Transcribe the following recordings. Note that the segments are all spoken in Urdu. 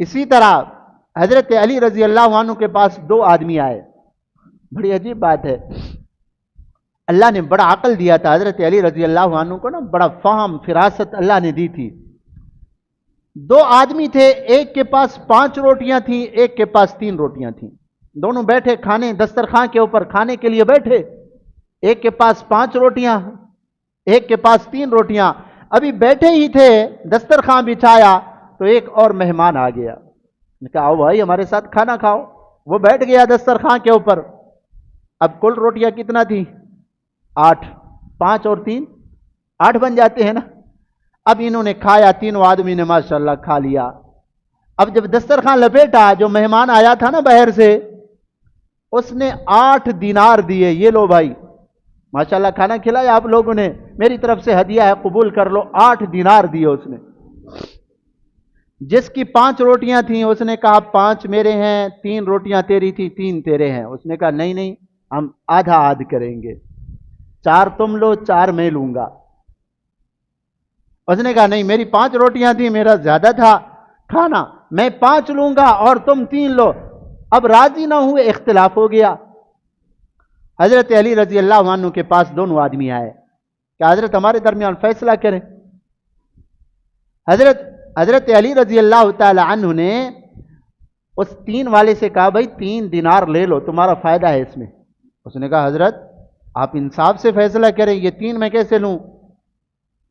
اسی طرح حضرت علی رضی اللہ عنہ کے پاس دو آدمی آئے. بڑی عجیب بات ہے، اللہ نے بڑا عقل دیا تھا حضرت علی رضی اللہ عنہ کو نا، بڑا فہم فراست اللہ نے دی تھی. دو آدمی تھے، ایک کے پاس 5 روٹیاں تھیں، ایک کے پاس 3 روٹیاں تھیں. دونوں بیٹھے کھانے دسترخوان کے اوپر کھانے کے لیے بیٹھے. ایک کے پاس 5 روٹیاں، ایک کے پاس 3 روٹیاں. ابھی بیٹھے ہی تھے، دسترخوان بچھایا تو ایک اور مہمان آ گیا. کہا آؤ بھائی ہمارے ساتھ کھانا کھاؤ. وہ بیٹھ گیا دسترخوان کے اوپر. اب کل روٹیاں کتنا تھی؟ 8. 5 اور 3 8 بن جاتے ہیں نا. اب انہوں نے کھایا، تینوں آدمی نے ماشاءاللہ کھا لیا. اب جب دسترخوان لپیٹا، جو مہمان آیا تھا نا باہر سے، اس نے 8 دینار دیے. یہ لو بھائی ماشاءاللہ کھانا کھلایا آپ لوگوں نے، میری طرف سے ہدیہ ہے قبول کر لو. 8 دینار دیے اس نے. جس کی 5 روٹیاں تھیں اس نے کہا 5 میرے ہیں، 3 روٹیاں تیری تھی، 3 تیرے ہیں. اس نے کہا نہیں نہیں، ہم آدھا آدھ کریں گے، 4 تم لو 4 میں لوں گا. اس نے کہا نہیں، میری 5 روٹیاں تھیں، میرا زیادہ تھا کھانا، میں 5 لوں گا اور تم 3 لو. اب راضی نہ ہوئے، اختلاف ہو گیا. حضرت علی رضی اللہ عنہ کے پاس دونوں آدمی آئے کہ حضرت ہمارے درمیان فیصلہ کریں. حضرت علی رضی اللہ تعالی عنہ نے اس 3 والے سے کہا بھائی 3 دینار لے لو، تمہارا فائدہ ہے اس میں. اس نے کہا حضرت آپ انصاف سے فیصلہ کریں، یہ 3 میں کیسے لوں؟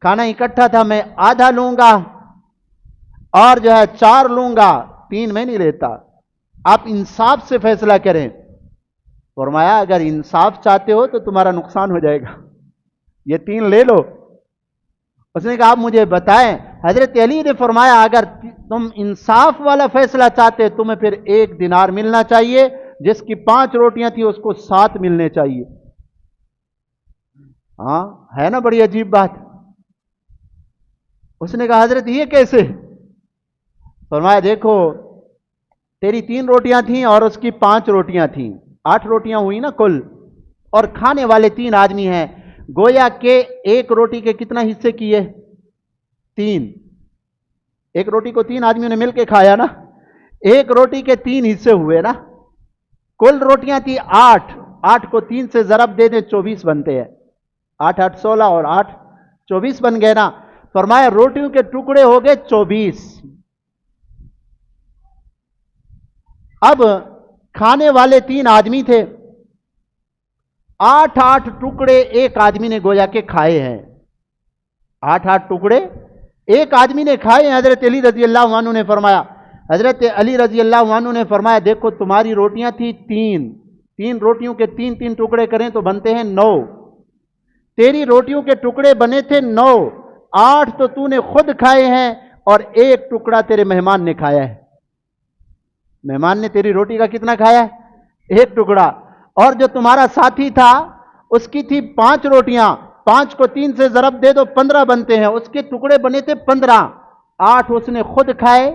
کھانا اکٹھا تھا، میں آدھا لوں گا اور جو ہے 4 لوں گا، 3 میں نہیں لیتا. آپ انصاف سے فیصلہ کریں. فرمایا اگر انصاف چاہتے ہو تو تمہارا نقصان ہو جائے گا، یہ 3 لے لو. اس نے کہا آپ مجھے بتائیں. حضرت علی نے فرمایا اگر تم انصاف والا فیصلہ چاہتے تمہیں پھر 1 دینار ملنا چاہیے، جس کی 5 روٹیاں تھیں اس کو 7 ملنے چاہیے. ہاں ہے نا بڑی عجیب بات. اس نے کہا حضرت یہ کیسے؟ فرمایا دیکھو تیری 3 روٹیاں تھیں اور اس کی 5 روٹیاں تھیں، 8 روٹیاں ہوئی نا کل، اور کھانے والے 3 آدمی ہیں. گویا کہ 1 روٹی کے کتنا حصے کیے؟ 3. 1 روٹی کو 3 آدمیوں نے مل کے کھایا نا، 1 روٹی کے 3 حصے ہوئے نا. کل روٹیاں تھی 8. 8 کو 3 سے ضرب دے دیں 24 بنتے ہیں. 8 8 16 اور 8 24 بن گئے نا. فرمایا روٹیوں کے ٹکڑے ہو گئے 24. اب کھانے والے 3 آدمی تھے، 8 8 ٹکڑے ایک آدمی نے گویا کے کھائے ہیں. 8 8 ٹکڑے ایک آدمی نے کھائے ہیں. حضرت علی رضی اللہ عنہ نے فرمایا، حضرت علی رضی اللہ عنہ نے فرمایا دیکھو تمہاری روٹیاں تھی 3 روٹیوں کے 3 3 ٹکڑے کریں تو بنتے ہیں 9. تیری روٹیوں کے ٹکڑے بنے تھے 9. 8 تو تو نے خود کھائے ہیں اور 1 ٹکڑا تیرے مہمان نے کھایا ہے. مہمان نے تیری روٹی کا کتنا کھایا ہے؟ 1 ٹکڑا. اور جو تمہارا ساتھی تھا اس کی تھی 5 روٹیاں، 5 کو 3 سے ضرب دے دو 15 بنتے ہیں، اس کے ٹکڑے بنے تھے 15. 8 اس نے خود کھائے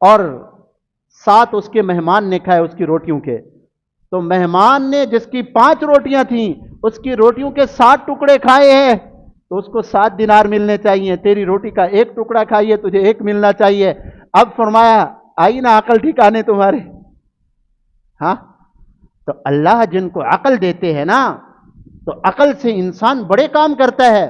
اور 7 اس کے مہمان نے کھائے اس کی روٹیوں کے. تو مہمان نے جس کی 5 روٹیاں تھیں اس کی روٹیوں کے 7 ٹکڑے کھائے ہیں تو اس کو 7 دینار ملنے چاہیے. تیری روٹی کا 1 ٹکڑا کھائیے تجھے 1 ملنا چاہیے. اب فرمایا آئی نا عقل ٹھکانے تمہارے. ہاں تو اللہ جن کو عقل دیتے ہیں نا تو عقل سے انسان بڑے کام کرتا ہے.